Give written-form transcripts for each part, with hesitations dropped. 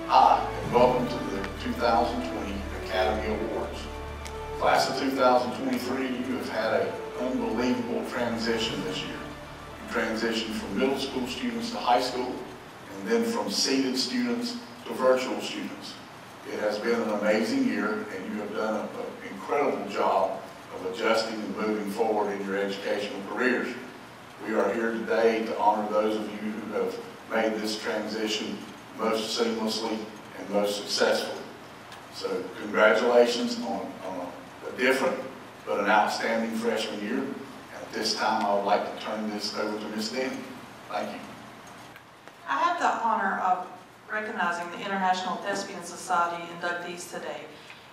Hi, and welcome to the 2020 Academy Awards. Class of 2023, you have had an unbelievable transition this year. You transitioned from middle school students to high school, and then from seated students to virtual students. It has been an amazing year, and you have done an incredible job of adjusting and moving forward in your educational careers. We are here today to honor those of you who have made this transition most seamlessly and most successfully. So congratulations on a different but an outstanding freshman year. And at this time, I would like to turn this over to Ms. Denny. Thank you. I have the honor of recognizing the International Thespian Society inductees today.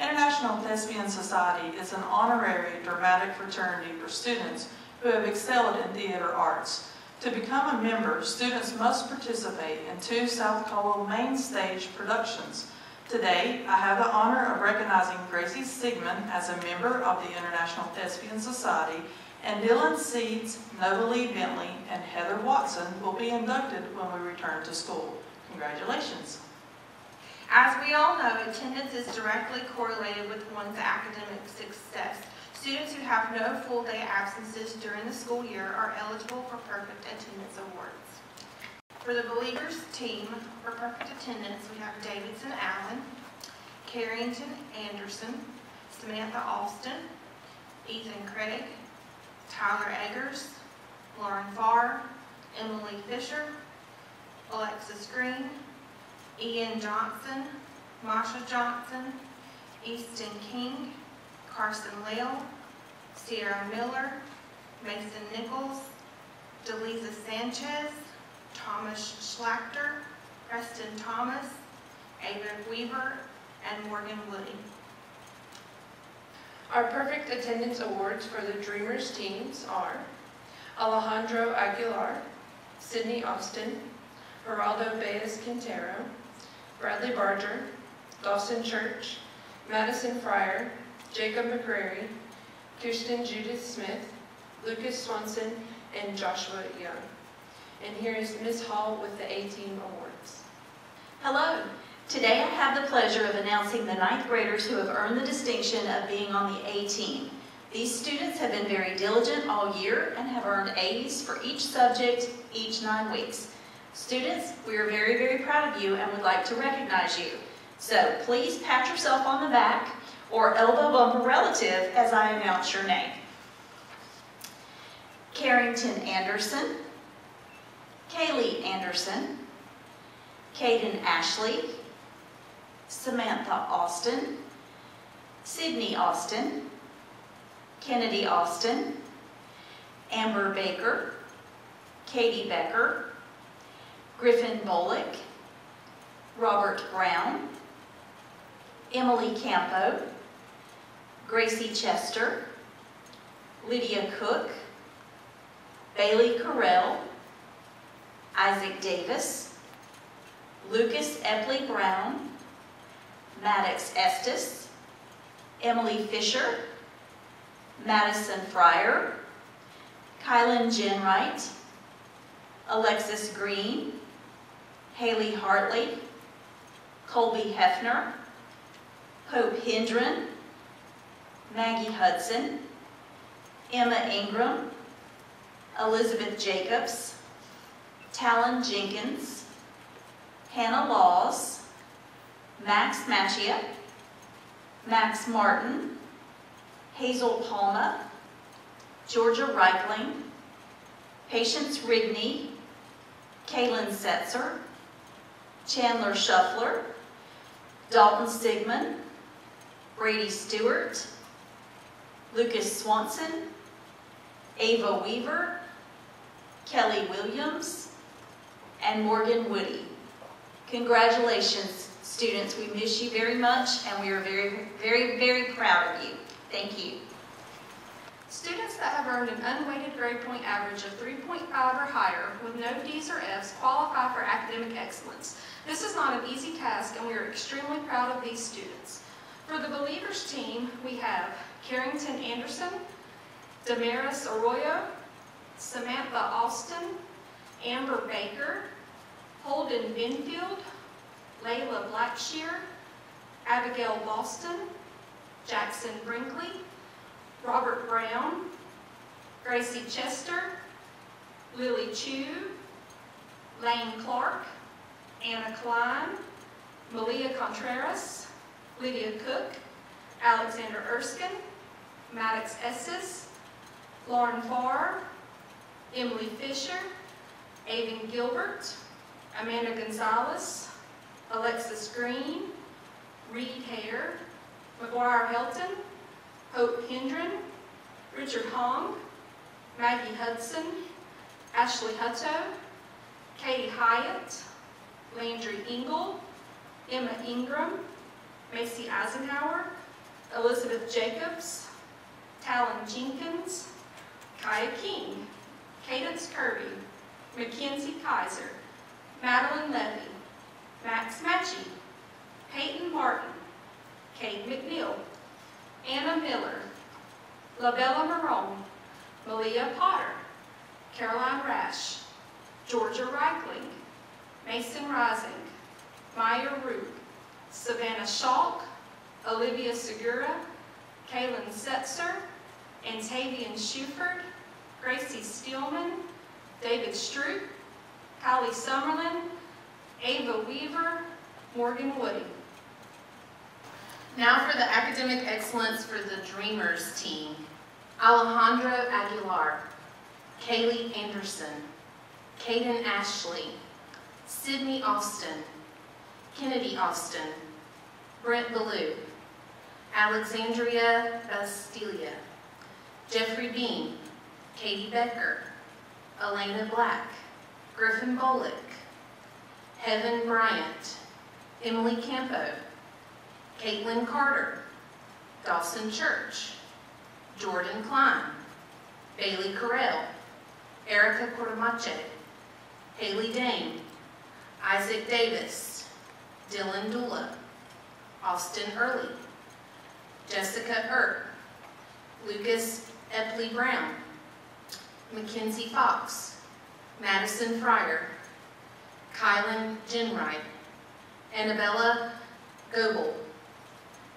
International Thespian Society is an honorary dramatic fraternity for students who have excelled in theater arts. To become a member, students must participate in 2 South Colo main stage productions. Today, I have the honor of recognizing Gracie Sigmund as a member of the International Thespian Society, and Dylan Seeds, Nova Lee Bentley, and Heather Watson will be inducted when we return to school. Congratulations. As we all know, attendance is directly correlated with one's academic success. Students who have no full-day absences during the school year are eligible for Perfect Attendance Awards. For the Believers team, for perfect attendance, we have Davidson Allen, Carrington Anderson, Samantha Alston, Ethan Craig, Tyler Eggers, Lauren Farr, Emily Fisher, Alexis Green, Ian Johnson, Masha Johnson, Easton King, Carson Lale, Sierra Miller, Mason Nichols, Delisa Sanchez, Thomas Schlachter, Preston Thomas, Ava Weaver, and Morgan Woody. Our Perfect Attendance Awards for the Dreamers teams are Alejandro Aguilar, Sydney Austin, Geraldo Baez Quintero, Bradley Barger, Dawson Church, Madison Fryer, Jacob McCrary, Kirsten Judith Smith, Lucas Swanson, and Joshua Young. And here is Ms. Hall with the A-Team Awards. Hello. Today I have the pleasure of announcing the 9th graders who have earned the distinction of being on the A-Team. These students have been very diligent all year and have earned A's for each subject each 9 weeks. Students, we are very, very proud of you and would like to recognize you. So please pat yourself on the back or elbow bump a relative as I announce your name. Carrington Anderson, Kaylee Anderson, Caden Ashley, Samantha Austin, Sydney Austin, Kennedy Austin, Amber Baker, Katie Becker, Griffin Bullock, Robert Brown, Emily Campo, Gracie Chester, Lydia Cook, Bailey Carell, Isaac Davis, Lucas Epley Brown, Maddox Estes, Emily Fisher, Madison Fryer, Kylan Jenwright, Alexis Green, Haley Hartley, Colby Hefner, Hope Hendren, Maggie Hudson, Emma Ingram, Elizabeth Jacobs, Talon Jenkins, Hannah Laws, Max Machia, Max Martin, Hazel Palma, Georgia Reichling, Patience Rigney, Kaylin Setzer, Chandler Shuffler, Dalton Sigmund, Brady Stewart, Lucas Swanson, Ava Weaver, Kelly Williams, and Morgan Woody. Congratulations, students. We miss you very much, and we are very, very, very proud of you. Thank you. Students that have earned an unweighted grade point average of 3.5 or higher with no D's or F's qualify for academic excellence. This is not an easy task, and we are extremely proud of these students. For the Believers team, we have Carrington Anderson, Damaris Arroyo, Samantha Alston, Amber Baker, Holden Binfield, Layla Blackshear, Abigail Boston, Jackson Brinkley, Robert Brown, Gracie Chester, Lily Chu, Lane Clark, Anna Klein, Malia Contreras, Lydia Cook, Alexander Erskine, Maddox Estes, Lauren Farr, Emily Fisher, Avon Gilbert, Amanda Gonzalez, Alexis Green, Reed Hare, McGuire Helton, Hope Hendren, Richard Hong, Maggie Hudson, Ashley Hutto, Katie Hyatt, Landry Engel, Emma Ingram, Macy Eisenhower, Elizabeth Jacobs, Talon Jenkins, Kaya King, Cadence Kirby, Mackenzie Kaiser, Madeline Levy, Max Matchey, Peyton Martin, Kate McNeil, Anna Miller, LaBella Marone, Malia Potter, Caroline Rash, Georgia Reichling, Mason Rising, Maya Roop, Savannah Schalk, Olivia Segura, Kaylin Setzer, Antavian Shuford, Gracie Steelman, David Stroop, Kylie Summerlin, Ava Weaver, Morgan Woody. Now for the academic excellence for the Dreamers team. Alejandro Aguilar, Kaylee Anderson, Caden Ashley, Sydney Austin, Kennedy Austin, Brent Ballou, Alexandria Bastilia, Jeffrey Bean, Katie Becker, Elena Black, Griffin Bolick, Heaven Bryant, Emily Campo, Caitlin Carter, Dawson Church, Jordan Klein, Bailey Carell, Erica Cordomache, Haley Dane, Isaac Davis, Dylan Dula, Austin Early, Jessica Earp, Lucas Epley Brown, Mackenzie Fox, Madison Fryer, Kylan Genwright, Annabella Goebel,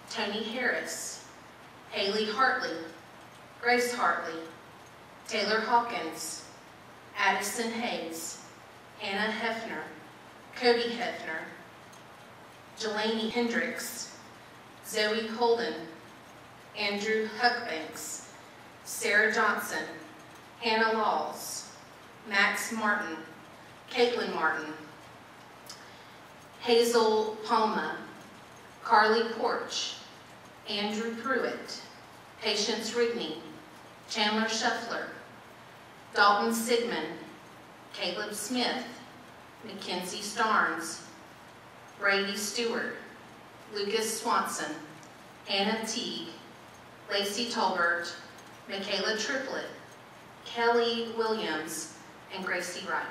Tony Harris, Haley Hartley, Grace Hartley, Taylor Hawkins, Addison Hayes, Hannah Hefner, Cody Hefner, Jelani Hendricks, Zoe Holden, Andrew Huckbanks, Sarah Johnson, Hannah Laws, Max Martin, Caitlin Martin, Hazel Palma, Carly Porch, Andrew Pruitt, Patience Rigney, Chandler Shuffler, Dalton Sigmund, Caleb Smith, Mackenzie Starnes, Brady Stewart, Lucas Swanson, Anna Teague, Lacey Tolbert, Michaela Triplett, Kelly Williams, and Gracie Wright.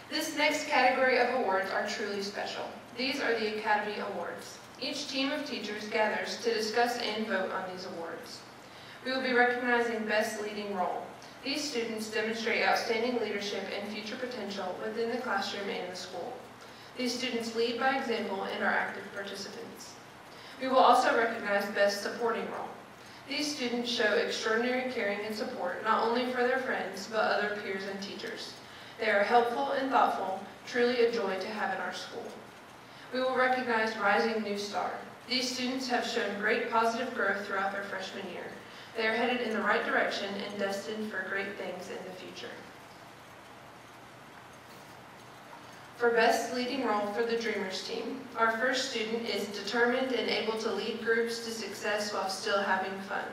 This next category of awards are truly special. These are the Academy Awards. Each team of teachers gathers to discuss and vote on these awards. We will be recognizing Best Leading Role. These students demonstrate outstanding leadership and future potential within the classroom and the school. These students lead by example and are active participants. We will also recognize Best Supporting Role. These students show extraordinary caring and support not only for their friends, but other peers and teachers. They are helpful and thoughtful, truly a joy to have in our school. We will recognize Rising New Star. These students have shown great positive growth throughout their freshman year. They are headed in the right direction and destined for great things in the future. For Best Leading Role for the Dreamers team, our first student is determined and able to lead groups to success while still having fun.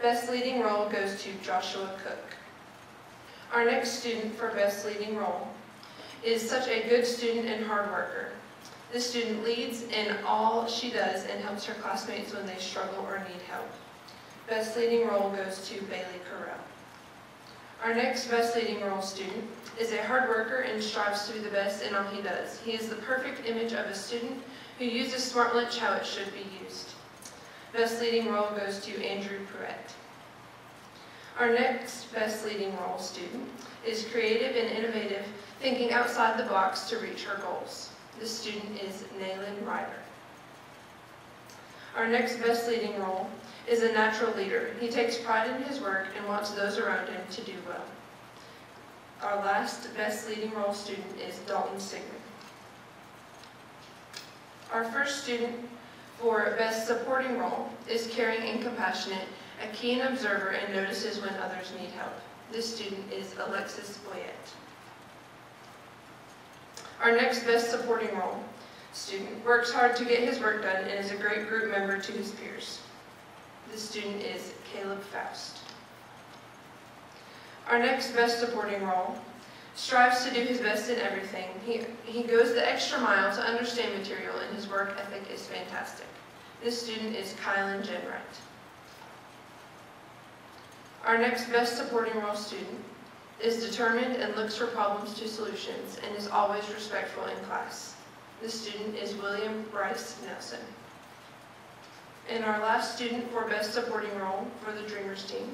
Best Leading Role goes to Joshua Cook. Our next student for Best Leading Role is such a good student and hard worker. This student leads in all she does and helps her classmates when they struggle or need help. Best Leading Role goes to Bailey Carell. Our next Best Leading Role student is a hard worker and strives to be the best in all he does. He is the perfect image of a student who uses smart lunch how it should be used. Best Leading Role goes to Andrew Pruitt. Our next Best Leading Role student is creative and innovative, thinking outside the box to reach her goals. This student is Naylin Ryder. Our next Best Leading Role is a natural leader. He takes pride in his work and wants those around him to do well. Our last Best Leading Role student is Dalton Sigmund. Our first student for Best Supporting Role is caring and compassionate, a keen observer and notices when others need help. This student is Alexis Boyette. Our next Best Supporting Role student works hard to get his work done and is a great group member to his peers. This student is Caleb Faust. Our next Best Supporting Role strives to do his best in everything. He goes the extra mile to understand material, and his work ethic is fantastic. This student is Kylan Jenwright. Our next Best Supporting Role student is determined and looks for problems to solutions and is always respectful in class. This student is William Bryce Nelson. And our last student for Best Supporting Role for the Dreamers team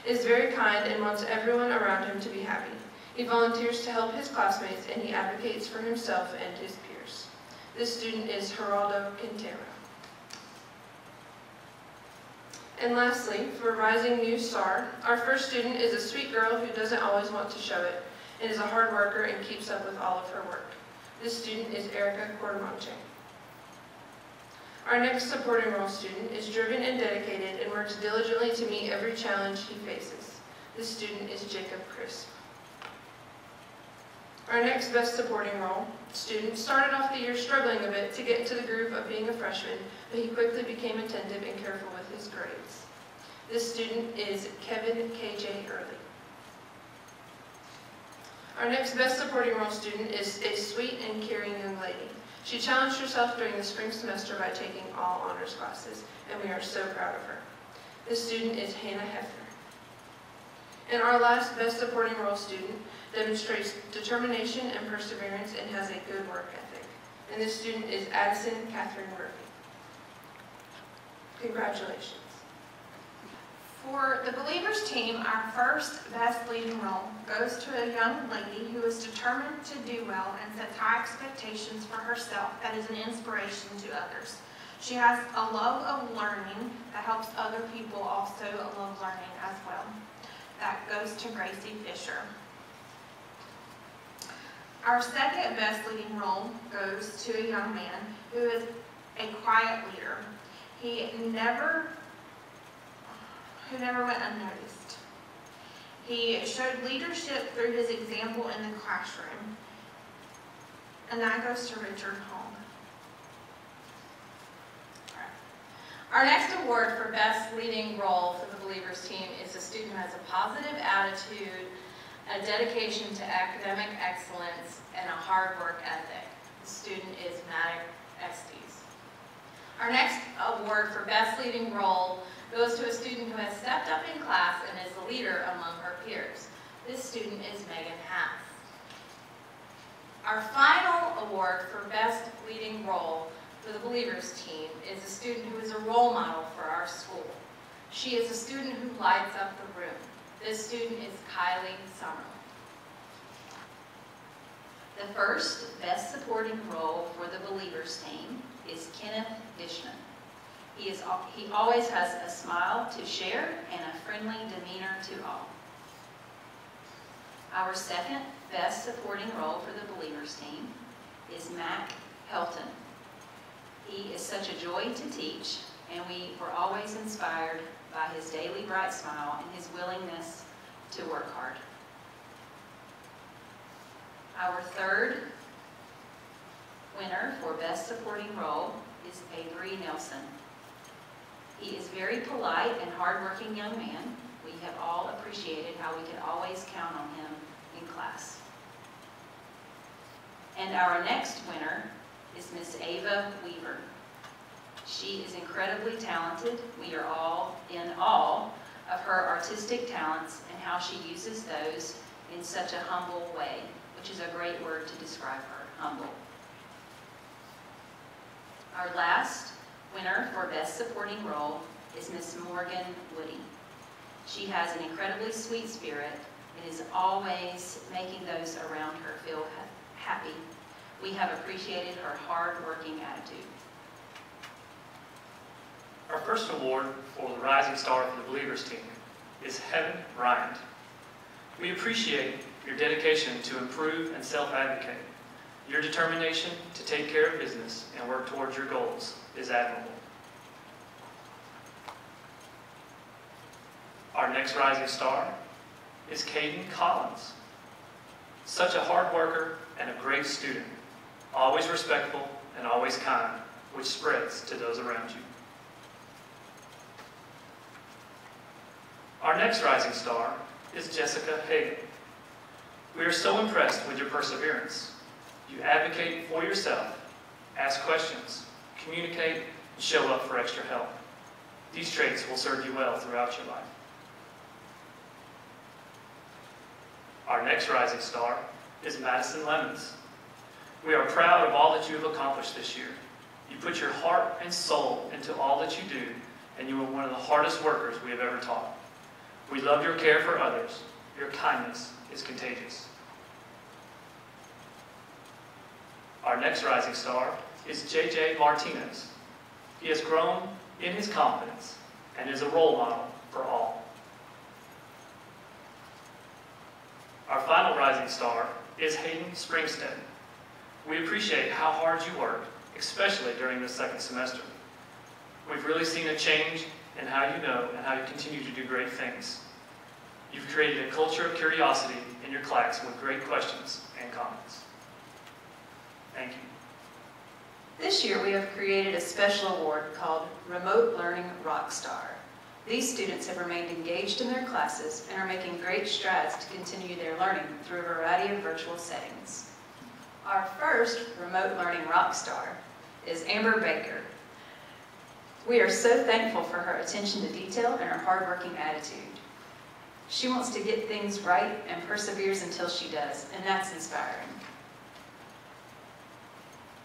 is very kind and wants everyone around him to be happy. He volunteers to help his classmates and he advocates for himself and his peers. This student is Geraldo Quintero. And lastly, for Rising New Star, our first student is a sweet girl who doesn't always want to show it and is a hard worker and keeps up with all of her work. This student is Erica Cordemonche. Our next supporting role student is driven and dedicated and works diligently to meet every challenge he faces. This student is Jacob Crisp. Our next Best Supporting Role student started off the year struggling a bit to get into the groove of being a freshman, but he quickly became attentive and careful with his grades. This student is Kevin K.J. Early. Our next Best Supporting Role student is a sweet and caring young lady. She challenged herself during the spring semester by taking all honors classes, and we are so proud of her. This student is Hannah Hefner. And our last Best Supporting Role student demonstrates determination and perseverance and has a good work ethic. And this student is Addison Catherine Murphy. Congratulations. For the Believers team, our first Best Leading Role goes to a young lady who is determined to do well and sets high expectations for herself that is an inspiration to others. She has a love of learning that helps other people also love learning as well. That goes to Gracie Fisher. Our second Best Leading Role goes to a young man who is a quiet leader. Who never went unnoticed. He showed leadership through his example in the classroom. And that goes to Richard Hong. Our next award for Best Leading Role for the Believers team is a student who has a positive attitude, a dedication to academic excellence, and a hard work ethic. The student is Maddox Estes. Our next award for Best Leading Role goes to a student who has stepped up in class and is a leader among her peers. This student is Megan Haas. Our final award for Best Leading Role for the Believers team is a student who is a role model for our school. She is a student who lights up the room. This student is Kylie Summerlin. The first Best Supporting Role for the Believers team is Kenneth Dishman. He always has a smile to share and a friendly demeanor to all. Our second Best Supporting Role for the Believers team is Mac Helton. He is such a joy to teach, and we were always inspired by his daily bright smile and his willingness to work hard. Our third winner for Best Supporting Role is Avery Nelson. He is very polite and hardworking young man. We have all appreciated how we could always count on him in class. And our next winner is Miss Ava Weaver. She is incredibly talented. We are all in awe of her artistic talents and how she uses those in such a humble way, which is a great word to describe her, humble. Our last winner for Best Supporting Role is Miss Morgan Woody. She has an incredibly sweet spirit and is always making those around her feel happy. We have appreciated her hard-working attitude. Our first award for the Rising Star for the Believers team is Heaven Bryant. We appreciate your dedication to improve and self-advocate. Your determination to take care of business and work towards your goals is admirable. Our next Rising Star is Caden Collins. Such a hard worker and a great student, always respectful and always kind, which spreads to those around you. Our next Rising Star is Jessica Hagan. We are so impressed with your perseverance. You advocate for yourself, ask questions, communicate, and show up for extra help. These traits will serve you well throughout your life. Our next Rising Star is Madison Lemons. We are proud of all that you have accomplished this year. You put your heart and soul into all that you do, and you are one of the hardest workers we have ever taught. We love your care for others. Your kindness is contagious. Our next Rising Star is JJ Martinez. He has grown in his confidence and is a role model for all. Our final Rising Star is Hayden Springstead. We appreciate how hard you work, especially during the second semester. We've really seen a change in how you know and how you continue to do great things. You've created a culture of curiosity in your class with great questions and comments. Thank you. This year we have created a special award called Remote Learning Rockstar. These students have remained engaged in their classes and are making great strides to continue their learning through a variety of virtual settings. Our first Remote Learning Rockstar is Amber Baker. We are so thankful for her attention to detail and her hardworking attitude. She wants to get things right and perseveres until she does, and that's inspiring.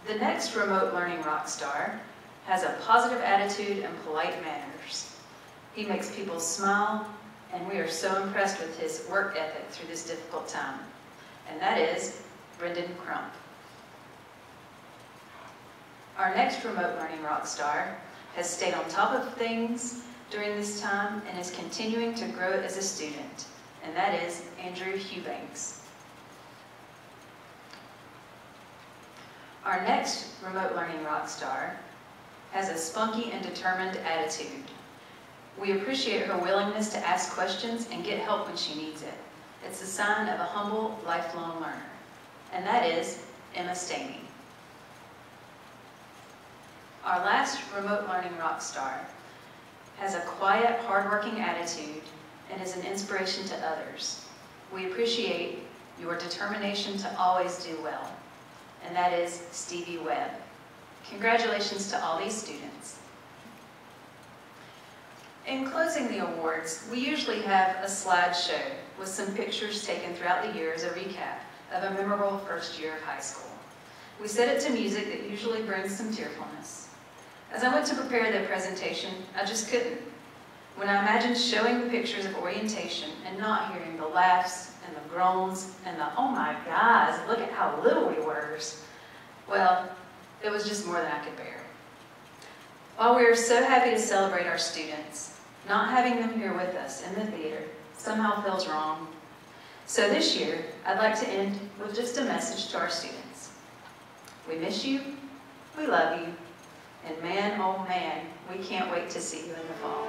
The next Remote Learning Rockstar has a positive attitude and polite manners. He makes people smile, and we are so impressed with his work ethic through this difficult time. And that is Brendan Crump. Our next Remote Learning Rockstar has stayed on top of things during this time and is continuing to grow as a student, and that is Andrew Hughbanks. Our next Remote Learning Rockstar has a spunky and determined attitude. We appreciate her willingness to ask questions and get help when she needs it. It's a sign of a humble, lifelong learner, and that is Emma Staney. Our last Remote Learning Rockstar has a quiet, hardworking attitude and is an inspiration to others. We appreciate your determination to always do well, and that is Stevie Webb. Congratulations to all these students. In closing the awards, we usually have a slideshow with some pictures taken throughout the year as a recap of a memorable first year of high school. We set it to music that usually brings some tearfulness. As I went to prepare the presentation, I just couldn't. When I imagined showing the pictures of orientation and not hearing the laughs and the groans and the, oh my guys, look at how little we were, well, it was just more than I could bear. While we are so happy to celebrate our students, not having them here with us in the theater somehow feels wrong. So this year, I'd like to end with just a message to our students. We miss you, we love you, and man, oh man, we can't wait to see you in the fall.